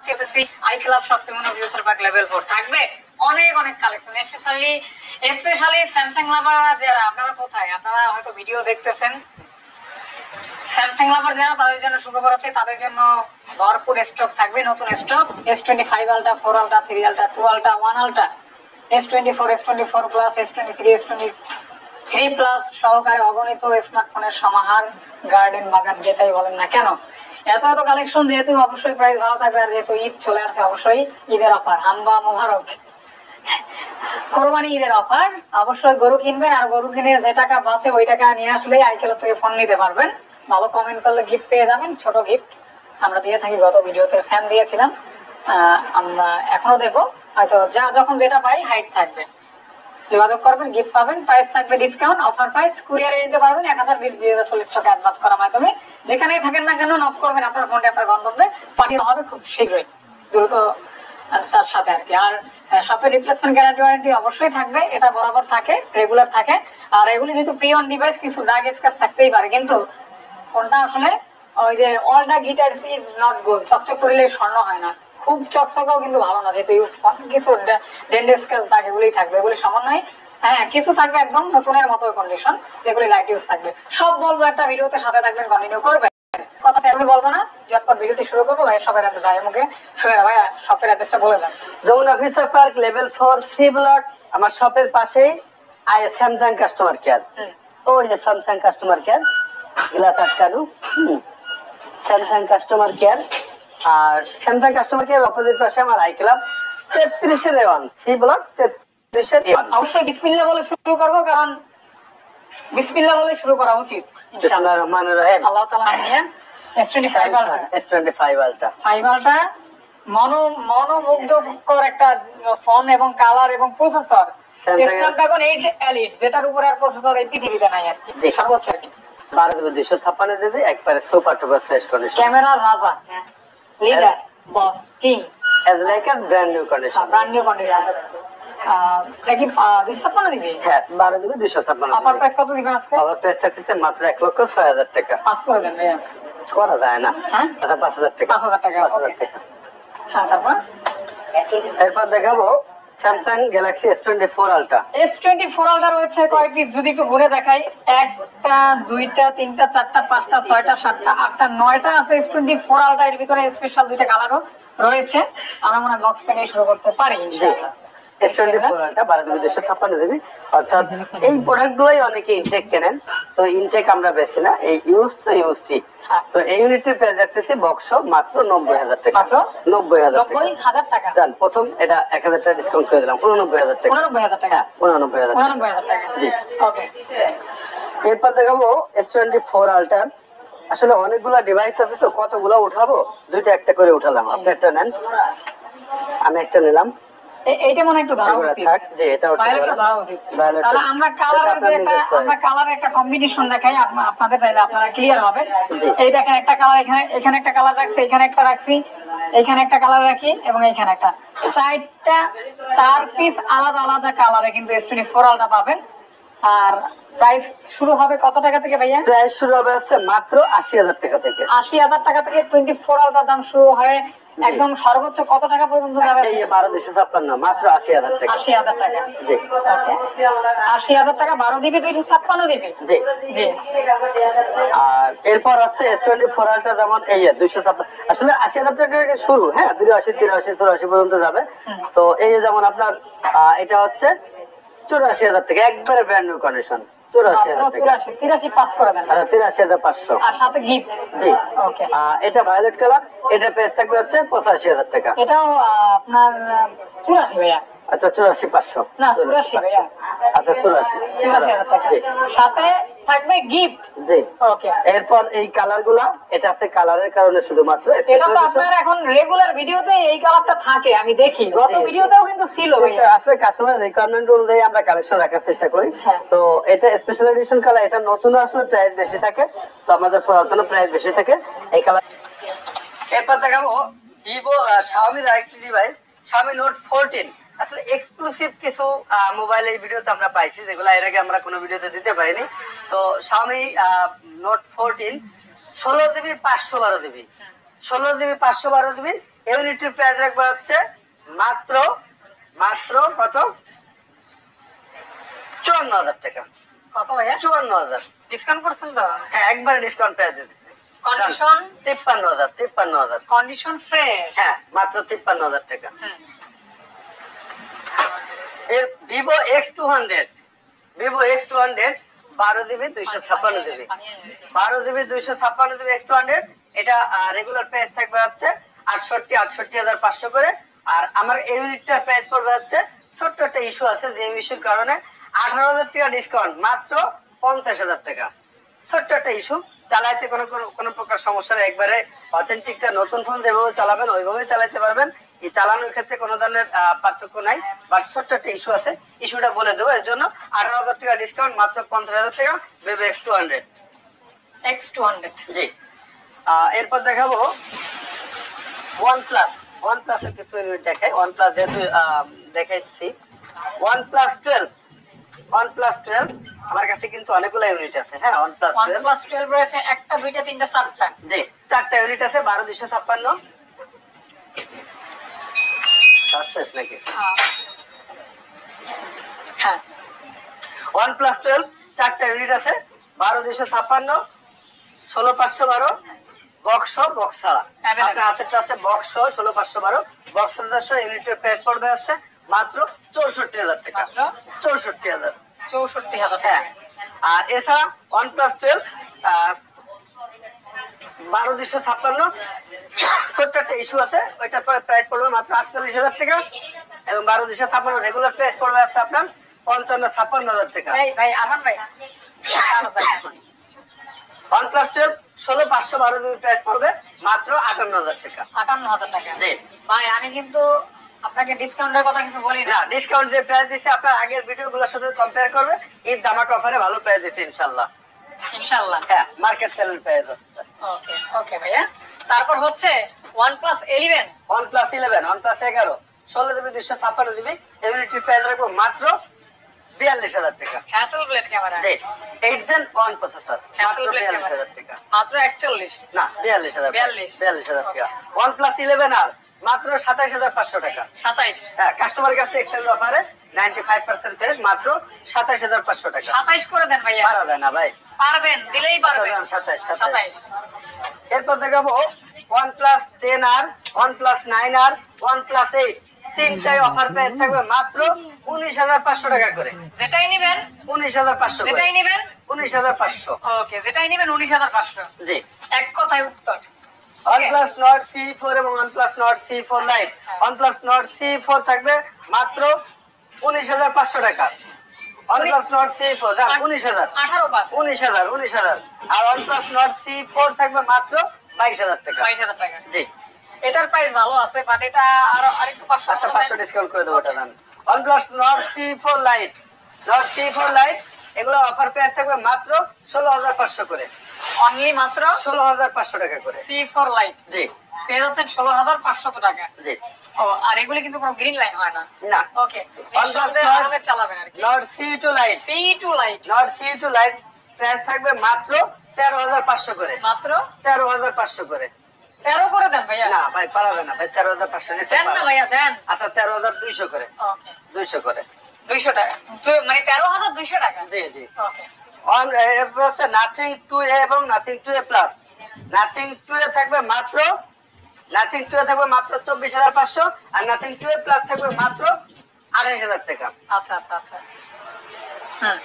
চেপেছি I club সপ্তম ভিউসার পাক লেভেল 4 থাকবে অনেক অনেক কালেকশন, স্পেশালি স্যামসাং লাভার যারা, আপনারা কোথায়, আপনারা হয়তো ভিডিও দেখতেছেন, স্যামসাং লাভার যারা তাদের জন্য সুখবর হচ্ছে, তাদের জন্য ভরপুর স্টক থাকবে, নতুন stock S25 ultra, 4 ultra, 3 ultra, 2 ultra, 1 ultra, S24, S24 plus, S23, S23 plus সহকারে অগণিত স্মার্টফোনের সমাহার, গার্ডেন বাগান যেটাই বলেন না কেন। এত এত কালেকশন, যেহেতু অবশ্যই প্রাইস ভালো থাকবে, আর যেহেতু ঈদ চলে আসছে, অবশ্যই ঈদের অফার, হাম্বা মোবারক, কোরবানি ঈদের অফার। অবশ্যই গরু কিনবেন, আর গরু কিনে যে টাকা বাঁচে ওই টাকা নিয়ে আসলেই আই ক্লাব থেকে ফোন নিতে পারবেন। ভালো কমেন্ট করলে গিফট পেয়ে যাবেন, ছোট গিফট আমরা দিয়ে থাকি, গত ভিডিওতে ফ্যান দিয়েছিলাম, আমরা এখনো দেবো, হয়তো যা যখন যেটা পাই হাইট থাকবে, যোগাযোগ করবেন, গিফট পাবেন, প্রাইস থাকবে ডিসকাউন্ট, অফার প্রাইস, কুরিয়ারে দিতে পারবেন 1000 বিল 2040 টাকা অ্যাডভান্স করার মাধ্যমে। যেখানেই থাকেন না কেন নক করবেন, আপনার ফোনটা আপনার গন্তব্যে পাঠিয়ে হবে খুব শীঘ্রই, দ্রুত তার সাথে আর কি। আর শপের রিপ্লেসমেন্ট গ্যারান্টি ওয়ারেন্টি অবশ্যই থাকবে, এটা বরাবর থাকে, রেগুলার থাকে। আর এগুলি যেহেতু প্রি অন ডিভাইস, কিছু দাগ স্ক্র্যাচ থাকতেই পারে, কিন্তু ফোনটা আসলে ওই যে all the glitters is not gold, চকচক করলে স্বর্ণ হয় না, খুব চকচকাও কিন্তু ভালো না, যেহেতু ইউজ ফোন, কিছু ডেন্ট স্ক্র্যাচ দাগ এগুলোই থাকবে, এগুলি সমন্বয়, হ্যাঁ কিছু থাকবে একদম নতুনের মতো কন্ডিশন, যেগুলি লাইট ইউজ থাকবে। সব বলবো একটা ভিডিওতে, সাথে থাকবেন, কন্টিনিউ করবেন, কথা আমি বলবো না, যতক্ষণ ভিডিওটি শুরু করবো ভাই শপের অ্যাড্রেস, ভাই মুখে শুনে ভাই শপের অ্যাড্রেসটা বলে দেন। Jamuna future park level 4 C block, আমার শপের পাশেই স্যামসাং কাস্টমার কেয়ার। ওই যে স্যামসাং কাস্টমার কেয়ার, গ্লাস আটকানো, স্যামসাং কাস্টমার কেয়ার। আর স্যামসাং কাস্টমার কেয়ার অপোজিট পাশে আমার আই ক্লাব 33 এর A1 সি ব্লক 33 এর A1। অবশ্যই বিসমিল্লাহ বলে শুরু করবো, কারণ বিসমিল্লাহ বলে শুরু করা উচিত। বিসমিল্লাহির রহমানির রহিম। আল্লাহ তাআলা নিয়ে S25 ultra, S25 ultra 5 ultra মনোমুগ্ধকর একটা ফোন এবং কালার এবং প্রসেসর, স্ন্যাপড্রাগন 8 এলিট, যেটার উপরে আর প্রসেসর এই পৃথিবীতে নাই আর কি, সর্বোচ্চ আর কি। 12/256 জিবি, একবারে সুপার টুপার ফ্রেশ কন্ডিশন, ক্যামেরা রাজা, leader, boss, king, as like as brand new condition, brand new condition. দেখি 256 দিবি, হ্যাঁ 12/256। অফার প্রাইস কত দিবেন আজকে? অফার প্রাইস থাকছে মাত্র 1,06,000 টাকা। পাস করে দেন ভাইয়া, করা যায় না, হ্যাঁ আচ্ছা 5,000 টাকা, 5,000 টাকা, 5,000 টাকা। হ্যাঁ তারপর এরপর দেখাবো Samsung Galaxy S24 ultra. S24 ultra রয়েছে কয় পিস, যদি একটু ঘুরে দেখাই, একটা, দুইটা, তিনটা, চারটা, পাঁচটা, ছয়টা, সাতটা, আটটা, নয়টা আছে S24 আলট্রা। এর ভিতরে স্পেশাল দুইটা কালারও রয়েছে, আমরা মনে হয় বক্স থেকে শুরু করতে পারি ইনশাআল্লাহ। S24 আলট্রা 12/256 জিবি, অর্থাৎ এই প্রোডাক্টগুলোই অনেকে ইনটেক কেনেন, তো ইনটেক আমরা বেশি না, এই ইউজ তো ইউজটি। তো এই ইউনিটের প্রাইস রাখতেছি বক্স মাত্র 90,000 টাকা, মাত্র 90,000 টাকা। জান প্রথম এটা 1,000 টাকা ডিসকাউন্ট করে দিলাম, 89,000 টাকা, 89,000 টাকা, 89,000 টাকা, জি। ওকে। এরপর দেখাবো S24 আলট্রা। আসলে অনেকগুলা ডিভাইস আছে, তো কতগুলো উঠাবো, দুইটা একটা করে উঠালাম, আপনি একটা নেন, আমি একটা নিলাম। এইটা মনে একটু ধরা উচিত, থাক যে এটা ভায়োলেটটা ধরা উচিত, তাহলে আমরা কালারের যে একটা কম্বিনেশন দেখাই আপনাদের, তাহলে আপনারা ক্লিয়ার হবে। এই দেখেন একটা কালার, এখানে একটা কালার রাখছি, এখানে একটা রাখছি, এখানে একটা কালার রাখি, এবং এখানে একটা, চার পিস আলাদা আলাদা কালারে কিন্তু S24 আলট্রা পাবেন। আর প্রাইস শুরু হবে কত টাকা থেকে ভাইয়া? প্রাইস শুরু হবে মাত্র 80,000 টাকা থেকে। 80,000 টাকা থেকে 24 আলট্রার দাম শুরু হয়, একদম সর্বোচ্চ কত টাকা পর্যন্ত যাবে? এই 12/256 মাত্র 80,000 টাকা। 80,000 টাকা, জি ওকে, 80,000 টাকা 12 জিবি 256 জিবি, জি জি। আর এরপর আছে S24 আলট্রা, যেমন এই 256, আসলে 80,000 টাকা থেকে শুরু, হ্যাঁ 82, 83, 84 পর্যন্ত যাবে। তো এই যেমন আপনার এটা হচ্ছে 84,000 টাকা, একবারে ব্র্যান্ড নিউ কন্ডিশন, 84,000 টাকা, 83 পাস করে দেন, 83,500, আর সাথে গিফট, জি। ওকে। এটা ভায়োলেট কালার, এটা প্রাইস থাকবে হচ্ছে 85,000 টাকা। এটাও আপনার 84 ভাইয়া, আচ্ছা 84,500, না 84 ভাইয়া, আচ্ছা 84,000 টাকা, জি। সাথে থাকবে গিফট, জি। ওকে। এরপর এই কালার গুলা, এটা আছে কালারের কারণে শুধুমাত্র, এটা তো আপনার এখন রেগুলার ভিডিওতে এই কালারটা থাকে, আমি দেখি গত ভিডিওতেও কিন্তু ছিল ভাইয়া। আসলে কাস্টমারের রিকোয়ারমেন্ট অনুযায়ী আমরা কালেকশন রাখার চেষ্টা করি। তো এটা স্পেশাল এডিশন কালার, এটা নতুন আসলে প্রাইস বেশি থাকে, তো আমাদের পুরাতন প্রাইস বেশি থাকে এই কালার। এরপর দেখাবো ভিভো Xiaomi এর আরেকটি ডিভাইস, Xiaomi Note 14। আসলে এক্সক্লুসিভ কিছু মোবাইল এই ভিডিওতে আমরা পাইছি, যেগুলো এর আগে আমরা কোনো ভিডিওতে দিতে পারিনি। তো Xiaomi Note 14 16 GB 512 GB, 16 GB 512 GB ইউনিটের প্রাইস রাখবো হচ্ছে মাত্র মাত্র কত 54,000 টাকা। কত ভাইয়া? 54,000। ডিসকাউন্ট করছেন তো? হ্যাঁ, একবারে ডিসকাউন্ট প্রাইস দিতেছি। কন্ডিশন 53,000। Condition fresh. হ্যাঁ, মাত্র 53,000 টাকা। এর Vivo X200 12 GB 256 GB 12 GB 256 GB X200 এটা রেগুলার প্রাইস থাকবে হচ্ছে 68,500 করে। আর আমার এই ইউনিটটার প্রাইস পড়বে হচ্ছে ছোট্ট একটা ইস্যু আছে, যে ইস্যুর কারণে 18,000 টাকা ডিসকাউন্ট মাত্র 50,000 টাকা। ছোট্ট একটা ইস্যু, চালাইতে কোনো প্রকার সমস্যা নেই। একবারে অথেন্টিকটা নতুন ফোন যেভাবে চালাবেন ওইভাবে চালাতে পারবেন। এই চালানোর ক্ষেত্রে কোনো ধরনের পার্থক্য নাই, বাট ছোট্ট একটা ইস্যু আছে, ইস্যুটা বলে দেবো। এর জন্য 18,000 টাকা ডিসকাউন্ট মাত্র 50,000 টাকা ভিভো X200। জি, এরপর দেখাবো OnePlus এর কিছু ইউনিট দেখাই। OnePlus যেহেতু দেখাইছি, OnePlus 12 আমার কাছে কিন্তু অনেকগুলো ইউনিট আছে। হ্যাঁ, OnePlus 12 রয়েছে, একটা দুইটা তিনটা চারটা। জি, 4টা ইউনিট আছে। 12,256 শেষ নাকি? হ্যাঁ, OnePlus 12 4টা ইউনিট আছে। 12,256, 16,512 বক্স ছাড়া। আপনার হাতেরটা আছে বক্স 16,512 বক্স ইউনিটের প্রাইস পড়বে আছে মাত্র 64,000 টাকা। 64,000। হ্যাঁ, আর এছাড়া OnePlus 12 12,256 ছোট্ট একটা ইস্যু আছে, ওইটার প্রাইস পড়বে মাত্র 48,000 টাকা। এবং 12,256 রেগুলার প্রাইস পড়বে আছে আপনার 55,000 টাকা। ভাই আমার ভাই OnePlus 12 16,512 জিবি প্রাইস পড়বে মাত্র 58,000 টাকা। 58,000 টাকা। জি ভাই, আমি কিন্তু আপনাকে ডিসকাউন্টের কথা কিছু বলি না। ডিসকাউন্ট যে প্রাইস দিছি আপনার আগের ভিডিওগুলোর সাথে কম্পেয়ার করবে, ঈদ ধামাকা অফারে ভালো প্রাইস দিছি ইনশাআল্লাহ। হ্যাঁ, মার্কেট সেলের প্রাইস আছে। ওকে ভাইয়া। তারপর হচ্ছে OnePlus 11 OnePlus 11 16 জিবি 256 জিবি ইউনিটের প্রাইস রাখবো মাত্র 42,000 টাকা। হ্যাসেলব্লেড ক্যামেরা। জি, 8 Gen 1 প্রসেসর মাত্র 42,000 টাকা। মাত্র 41 না 42,000 টাকা। OnePlus 11R মাত্র 27,500 টাকা। 27। হ্যাঁ, কাস্টমারের কাছে এক্সচেঞ্জ অফারে 95% ফ্রেশ মাত্র 27,500 টাকা। 27 করে দেন ভাইয়া। পারা যায় না ভাই? পারবেন, দিলেই পারবেন। 27। এরপর দেখাবো OnePlus 10R, OnePlus 9R, OnePlus 8 তিনটাই অফার প্রাইস থাকবে মাত্র 19,500 টাকা করে। যেটাই নেবেন 19,500 করে। যেটাই নেবেন 19,500। ওকে, যেটাই নেবেন 19,500। জি, এক কথায় উত্তর। OnePlus Nord C4 এবং OnePlus Nord C4 Lite। OnePlus Nord C4 থাকবে মাত্র 19,500 টাকা। OnePlus Nord C4 যা 19,000। 19,000। আর OnePlus Nord C4 থাকবে মাত্র 22,000 টাকা। 22,000 টাকা। জি, এটার প্রাইস ভালো আছে, বাট এটা আরেকটু 500। আচ্ছা, 500 ডিসকাউন্ট করে দেবো। এটা দাম OnePlus Nord C4 Lite এগুলো অফার প্রাইস থাকবে মাত্র 16,500 করে। অনলি মাত্র 16,500 টাকা করে। C4 Lite জি, পেয়ে যাচ্ছেন 16,500 টাকা। জি। ও, আর এগুলি কিন্তু কোনো গ্রিন লাইন হয় না। না। ওকে, OnePlus আরামে চালাবেন আর কি। Nord C2 Lite প্রাইস থাকবে মাত্র 13,500 করে। মাত্র 13,500 করে। 13 করে দেন ভাইয়া। না ভাই, পারবে না ভাই, 13,500 নিতে দেন না পারবে। ভাইয়া, দেন। আচ্ছা, 13,200 করে। ওকে, 200 করে। 200 টাকা। মানে 13,200 টাকা। জি, জি। ওকে, এরপর আছে Nothing 2A এবং Nothing 2A Plus। Nothing 2A থাকবে মাত্র 24,500 আর Nothing 2A Plus থাকবে মাত্র 28,000 টাকা। আচ্ছা। হুম,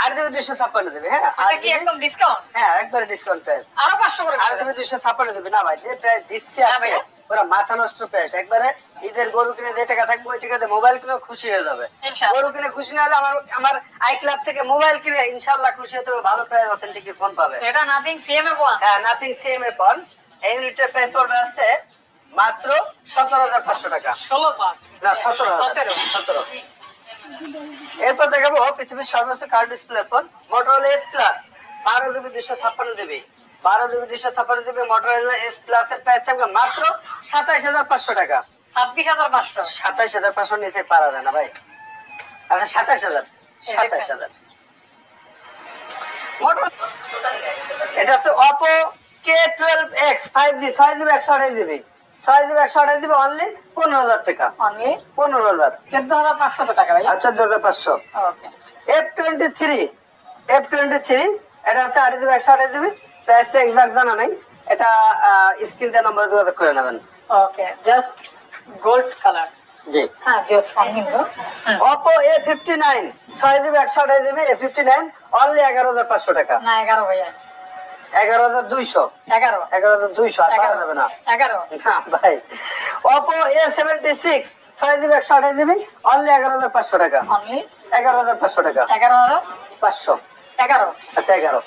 8GB 256 দেবে। হ্যাঁ, এটা কি একদম ডিসকাউন্ট? হ্যাঁ, একবারে ডিসকাউন্ট প্রাইস। আরো 500 করে দেন। 8GB 256 দেবে না ভাই, যে প্রাইস দিচ্ছে হ্যাঁ আজকে ভাইয়া। ওরা মাথা নষ্ট প্রাইস। একবারে ঈদের গরু কিনে যে টাকা থাকবে ওই টাকাতে মোবাইল কিনে খুশি হয়ে যাবে। ইনশাআল্লাহ। গরু কিনে খুশি না হলে আমার আই ক্লাব থেকে মোবাইল কিনে ইনশাআল্লাহ খুশি হতে হবে, ভালো প্রাইস অথেন্টিক ফোন পাবে। তো এটা নাথিং সিএমএ ফোন। হ্যাঁ, নাথিং সিএমএ ফোন। এই ইউনিটের প্রাইস পড়বে আছে মাত্র 17,500 টাকা। 16,500 না, 17,000। এরপর দেখাবো পৃথিবীর সর্বোচ্চ card display phone Motorola S Plus 12GB 256 GB Motorola S Plus এর প্রাইস থাকবে মাত্র 27,500 টাকা। 26,500। 27,500 নিচে পারা যায় না ভাই। আচ্ছা, 27,000। এটা হচ্ছে Oppo K12X 5G 6GB 128GB 6GB 128 GB only 15,000 টাকা। অনলি 15,000 14,500 টাকা ভাই। আর 14,500। ওকে F23 এটা আছে 8GB 128 জিবি, প্রাইসটা এক্সাক্ট জানা নাই, এটা স্ক্রিন দিয়ে নাম্বার যোগাযোগ করে নেবেন। ওকে, জাস্ট গোল্ড কালার। জি হ্যাঁ, জাস্ট ফোন কিন্তু Oppo A59 6GB 128 GB A59 only 11,500 টাকা। না 11 ভাইয়া, 11,200 11,200 আর পাওয়া যাবে না 11 না ভাই। Oppo A76 6GB 128 GB only 11,500 টাকা। অনলি 11,500 টাকা 500 11 আচ্ছা 11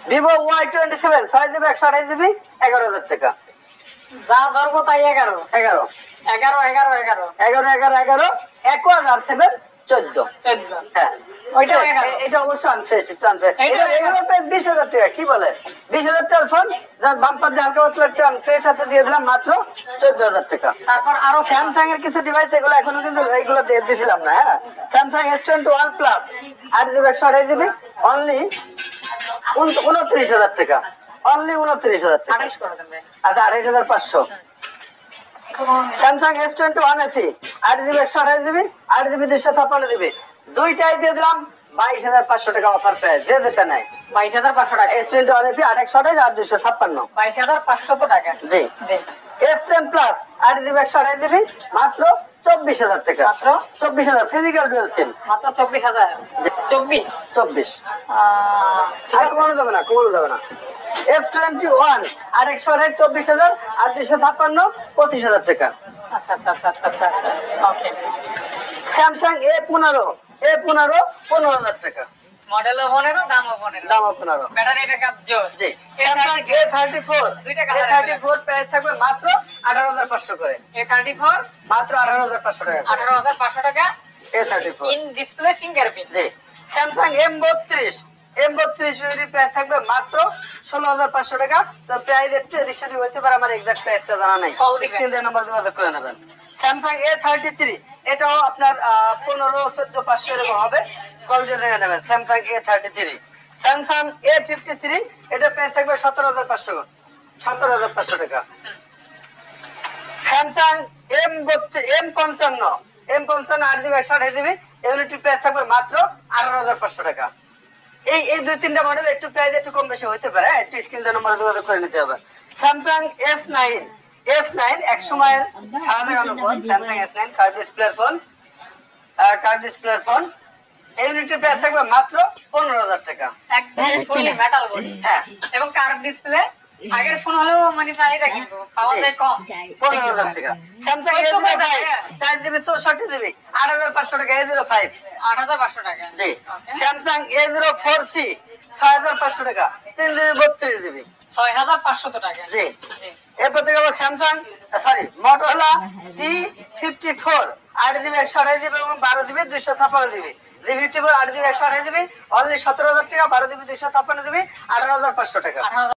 Vivo Y27 6GB 128 জিবি 11,000 টাকা। যা ধরবো তাই 11 11 11 11 11 11 Aqua-7 14 14 হ্যাঁ ওইটা 11 এটা অবশ্য আনফ্রেশ, একটু আনফ্রেশ। এটা এগুলো প্রাইস 20,000 টাকা। কি বলে 20,000 টাকার ফোন, যার বাম্পার দিয়ে হালকা পাতলা একটু আনফ্রেশ আছে দিয়ে দিলাম মাত্র 14,000 টাকা। তারপর আরো স্যামসাং এর কিছু ডিভাইস এগুলো এখনো কিন্তু এইগুলো দিয়েছিলাম না। হ্যাঁ, Samsung S21 plus 8GB 128 GB only 29,000 টাকা। অনলি 29,000 টাকা। 28 করে দেন ভাই। আচ্ছা 28,500। Samsung S21 FE 8GB 128 GB 8GB 256 GB দুইটাই দিয়ে দিলাম 22,500 টাকা অফার প্রাইস, যে যেটা নেয় 22,500 টাকা। S21 FE 828 আর 256। 22,500 টাকা। জি জি, S10 প্লাস 8GB 128 জিবি মাত্র 24,000 টাকা। মাত্র 24,000 ফিজিক্যাল ডুয়াল সিম। মাত্র 24,000 24 24 ঠিক আর আছে। কমানো যাবে না, কমানো যাবে না। S21 আর 128 24,000 আর 256 25,000 টাকা। আচ্ছা আচ্ছা আচ্ছা আচ্ছা আচ্ছা আচ্ছা ওকে। স্যামসাং A15 15,000 টাকা। মডেলও 15, দামও 15, দাম 15। ব্যাটারি ব্যাকআপ জোস। জি স্যামসাং A34 দুইটা কালার A34 প্রাইস থাকবে মাত্র 18,500 করে। A34 মাত্র 18,500 টাকা। 18,500 টাকা। A34 in display fingerprint. G Samsung M32 এর প্রাইস থাকবে মাত্র 16,500 টাকা। তো প্রাইস একটু এদিক সেদিক হতে পারে, আমার এক্সাক্ট প্রাইসটা জানা নাই, Call দিবেন। স্ক্রিনে নাম্বার যোগাযোগ করে নেবেন। স্যামসাং A33 এটাও আপনার 15-14,500 এরকম হবে, কল দিয়ে দেখে নেবেন। স্যামসাং A33 স্যামসাং A53 এটা প্রাইস থাকবে 17,500 টাকা। Samsung M55 8GB 128 GB unity price থাকবে মাত্র 18,500 টাকা। এই দুই তিনটা মডেল একটু প্রাইস একটু কম বেশি হতে পারে, একটু স্ক্রিন নাম্বারে যোগাযোগ করে নিতে হবে। স্যামসাং S9 এক সময় সারা দেখানো ফোন, স্যামসাং S9 কার্ভ ডিসপ্লের ফোন এই ইউনিটের প্রাইস থাকবে মাত্র 15,000 টাকা। একদম ফুলি মেটাল বডি হ্যাঁ এবং কার্ভ ডিসপ্লে। আগের ফোন হলেও মানে চাহিদা কিন্তু পাওয়া যায় কম। 15,000 টাকা। স্যামসাং A05 4GB 64 জিবি 8,500 টাকা। A05 8,500 টাকা। জি Okay. স্যামসাং A04C 6,500 টাকা 3GB 32 জিবি 6,500 টাকা। জি জি, এরপর থেকে আবার Samsung Motorola C54 8GB 128 GB এবং 12GB 256 GB C54 8GB 128 GB only 17,000 টাকা, 12GB 256 জিবি 18,500 টাকা। 18,000